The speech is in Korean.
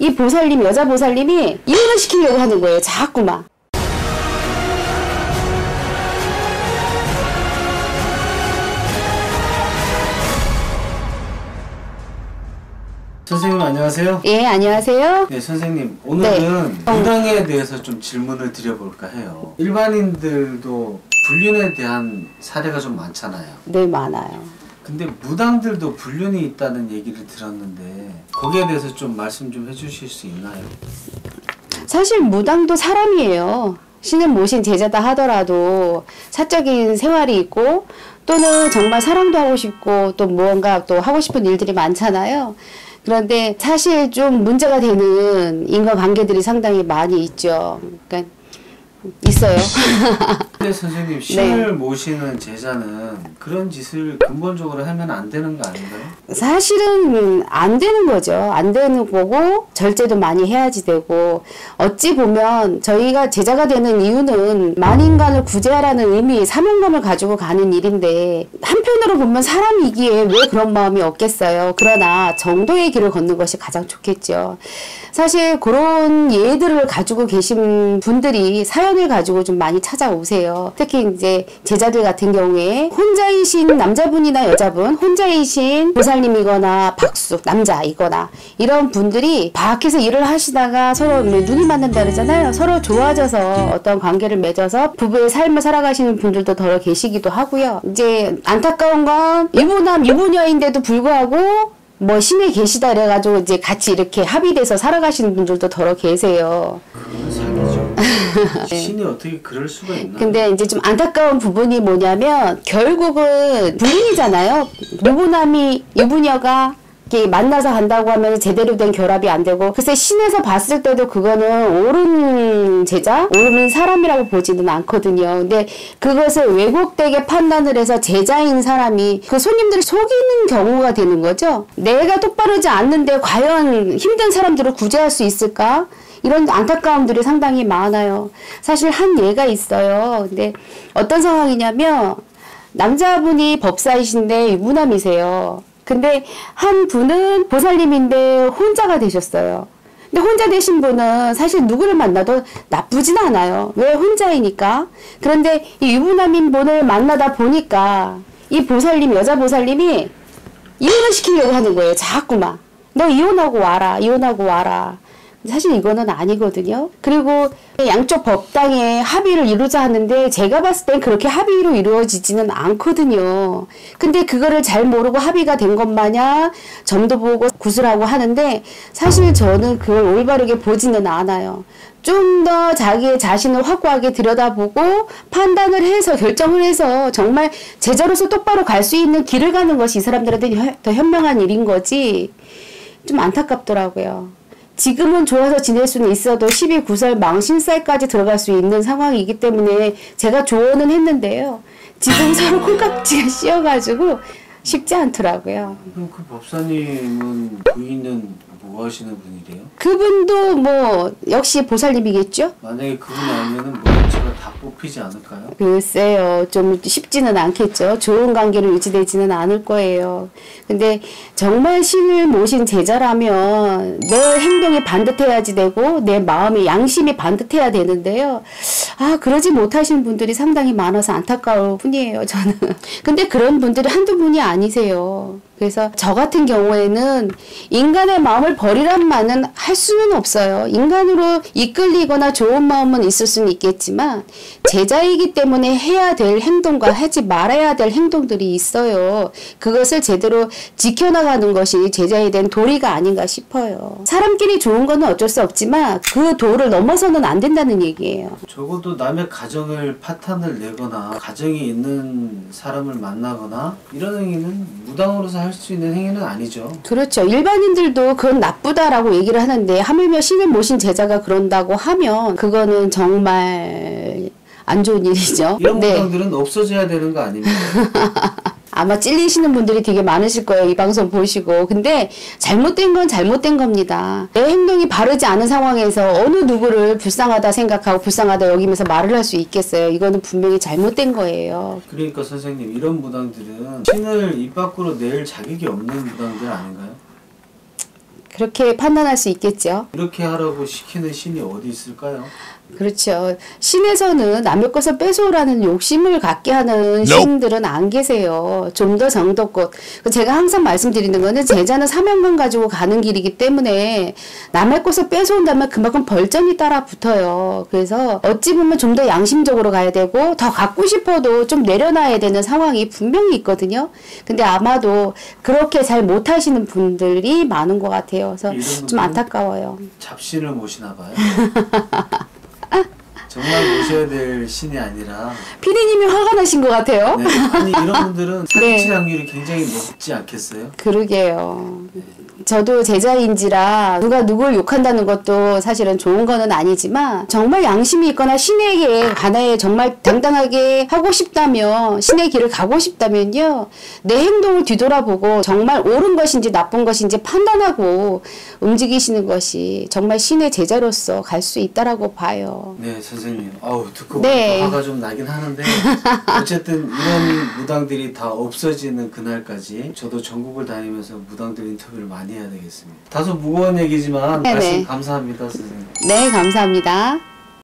이 보살님, 여자 보살님이 이혼을 시키려고 하는 거예요. 자꾸만. 선생님 안녕하세요. 예, 안녕하세요. 네, 선생님 오늘은 무당에 대해서 좀 질문을 드려볼까 해요. 일반인들도 불륜에 대한 사례가 좀 많잖아요. 네, 많아요. 근데 무당들도 불륜이 있다는 얘기를 들었는데 거기에 대해서 좀 말씀 좀 해주실 수 있나요? 사실 무당도 사람이에요. 신을 모신 제자다 하더라도 사적인 생활이 있고 또는 정말 사랑도 하고 싶고 또 무언가 또 하고 싶은 일들이 많잖아요. 그런데 사실 좀 문제가 되는 인간관계들이 상당히 많이 있죠. 그러니까 있어요. 근데 선생님 신을 모시는 제자는 그런 짓을 근본적으로 하면 안 되는 거 아닌가요? 사실은 안 되는 거죠. 안 되는 거고 절제도 많이 해야지 되고 어찌 보면 저희가 제자가 되는 이유는 만인간을 구제하라는 의미, 사명감을 가지고 가는 일인데 한편으로 보면 사람이기에 왜 그런 마음이 없겠어요. 그러나 정도의 길을 걷는 것이 가장 좋겠죠. 사실 그런 예들을 가지고 계신 분들이 사연을 가지고 좀 많이 찾아오세요. 특히 이제 제자들 같은 경우에 혼자이신 남자분이나 여자분, 혼자이신 보살님이거나 박수, 남자이거나 이런 분들이 밖에서 일을 하시다가 서로 눈이 맞는다 그러잖아요. 서로 좋아져서 어떤 관계를 맺어서 부부의 삶을 살아가시는 분들도 더 계시기도 하고요. 이제 안타까운 건 유부남, 유부녀인데도 불구하고 뭐 신에 계시다 그래가지고 이제 같이 이렇게 합의돼서 살아가시는 분들도 더러 계세요. 그건 사기죠. 신이 어떻게 그럴 수가 있나요? 근데 이제 좀 안타까운 부분이 뭐냐면 결국은 불륜이잖아요. 유부남이 유부녀가 이렇게 만나서 간다고 하면 제대로 된 결합이 안 되고 글쎄 신에서 봤을 때도 그거는 옳은 제자, 옳은 사람이라고 보지는 않거든요. 근데 그것을 왜곡되게 판단을 해서 제자인 사람이 그 손님들을 속이는 경우가 되는 거죠. 내가 똑바르지 않는데 과연 힘든 사람들을 구제할 수 있을까? 이런 안타까움들이 상당히 많아요. 사실 한 예가 있어요. 근데 어떤 상황이냐면 남자분이 법사이신데 유부남이세요. 근데 한 분은 보살님인데 혼자가 되셨어요. 근데 혼자 되신 분은 사실 누구를 만나도 나쁘진 않아요. 왜? 혼자이니까. 그런데 이 유부남인 분을 만나다 보니까 이 보살님, 여자 보살님이 이혼을 시키려고 하는 거예요. 자꾸만. 너 이혼하고 와라. 이혼하고 와라. 사실 이거는 아니거든요. 그리고 양쪽 법당에 합의를 이루자 하는데 제가 봤을 땐 그렇게 합의로 이루어지지는 않거든요. 근데 그거를 잘 모르고 합의가 된 것 마냥 점도 보고 구슬하고 하는데 사실 저는 그걸 올바르게 보지는 않아요. 좀 더 자기의 자신을 확고하게 들여다보고 판단을 해서 결정을 해서 정말 제자로서 똑바로 갈 수 있는 길을 가는 것이 이 사람들한테 더 현명한 일인 거지. 좀 안타깝더라고요. 지금은 좋아서 지낼 수는 있어도 12구설 망신살까지 들어갈 수 있는 상황이기 때문에 제가 조언은 했는데요. 지금 서로 콩깍지가 씌어가지고 쉽지 않더라고요. 그럼 그 법사님은 부인은 뭐 하시는 분이래요? 그분도 뭐 역시 보살님이겠죠? 만약에 그분이 아니면은 모양새가 다 뽑히지 않을까요? 글쎄요. 좀 쉽지는 않겠죠. 좋은 관계를 유지되지는 않을 거예요. 근데 정말 신을 모신 제자라면 내 행동이 반듯해야지 되고 내 마음의 양심이 반듯해야 되는데요. 아, 그러지 못하신 분들이 상당히 많아서 안타까울 뿐이에요, 저는. 근데 그런 분들이 한두 분이 아니세요. 그래서 저 같은 경우에는 인간의 마음을 버리란 말은 할 수는 없어요. 인간으로 이끌리거나 좋은 마음은 있을 수는 있겠지만 제자이기 때문에 해야 될 행동과 하지 말아야 될 행동들이 있어요. 그것을 제대로 지켜나가는 것이 제자에 대한 도리가 아닌가 싶어요. 사람끼리 좋은 거는 어쩔 수 없지만 그 도를 넘어서는 안 된다는 얘기예요. 적어도 남의 가정을 파탄을 내거나 가정이 있는 사람을 만나거나 이런 행위는 무당으로서 할 수 있는 행위는 아니죠. 그렇죠. 일반인들도 그건 나쁘다라고 얘기를 하는데 하물며 신을 모신 제자가 그런다고 하면 그거는 정말 안 좋은 일이죠. 이런 무당들은 없어져야 되는 거 아닙니까? 아마 찔리시는 분들이 되게 많으실 거예요. 이 방송 보시고. 근데 잘못된 건 잘못된 겁니다. 내 행동이 바르지 않은 상황에서 어느 누구를 불쌍하다 생각하고 불쌍하다 여기면서 말을 할 수 있겠어요. 이거는 분명히 잘못된 거예요. 그러니까 선생님 이런 무당들은 신을 입 밖으로 낼 자격이 없는 무당들 아닌가요? 그렇게 판단할 수 있겠죠. 이렇게 하라고 시키는 신이 어디 있을까요? 그렇죠. 신에서는 남의 것을 뺏어오라는 욕심을 갖게 하는 신들은 안 계세요. 좀 더 정도껏. 제가 항상 말씀드리는 거는 제자는 사명감 가지고 가는 길이기 때문에 남의 것을 뺏어온다면 그만큼 벌점이 따라 붙어요. 그래서 어찌 보면 좀 더 양심적으로 가야 되고 더 갖고 싶어도 좀 내려놔야 되는 상황이 분명히 있거든요. 근데 아마도 그렇게 잘 못하시는 분들이 많은 것 같아요. 그래서 좀 안타까워요. 잡신을 모시나 봐요. 정말 모셔야 될 신이 아니라 피디님이 화가 나신 것 같아요. 네, 아니 이런 분들은 사기칠 확률이 굉장히 높지 않겠어요? 그러게요. 저도 제자인지라 누가 누굴 욕한다는 것도 사실은 좋은 거는 아니지만 정말 양심이 있거나 신에게 관하에 정말 당당하게 하고 싶다면 신의 길을 가고 싶다면요. 내 행동을 뒤돌아보고 정말 옳은 것인지 나쁜 것인지 판단하고 움직이시는 것이 정말 신의 제자로서 갈 수 있다라고 봐요. 네 선생님 듣고 네. 보니까 화가 좀 나긴 하는데 어쨌든 이런 무당들이 다 없어지는 그날까지 저도 전국을 다니면서 무당들 인터뷰를 많이 해야 되겠습니다. 다소 무거운 얘기지만 네네. 말씀 감사합니다 선생님. 네, 감사합니다.